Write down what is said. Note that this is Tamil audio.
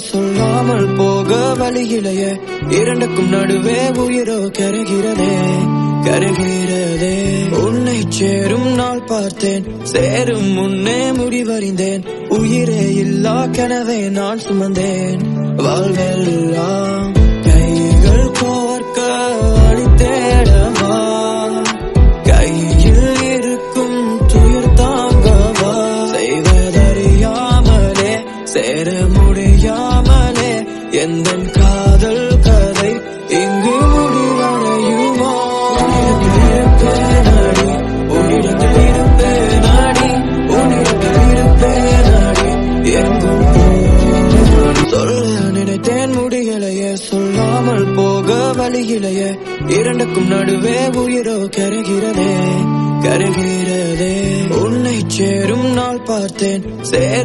சொல்லாமல் போக வழியிலேயே இரண்டுக்கும் நடுவே உயிரோ கருகிறதே கருகிறதே. உன்னை சேரும் நாள் பார்த்தேன், சேரும் முன்னே முடிவறிந்தேன். உயிரே இல்லா கனவே நான் சுமந்தேன். வாழ்வெல்லாம் கைகள் கோர்க்க அழித்தேடவா, கையில் இருக்கும் துயர் தாங்கவா. செய்வதறியாமலே சேர முடியாமலே எந்த காதல் கதை இங்கு முடிவடையுமோ. உன்னிடத்தில் இருப்பேன் அடி, உன்னிடத்தில் இருப்பேன் அடி, எங்கும் சொல்ல நினைத்தேன் முடியலையே. சொல்லாமல் போக வழியிலேயே இரண்டுக்கும் நடுவே உயிரோ கருகிறதே கருகிறதே. உன்னை சேரும் நாள் பார்த்தேன், சேரும்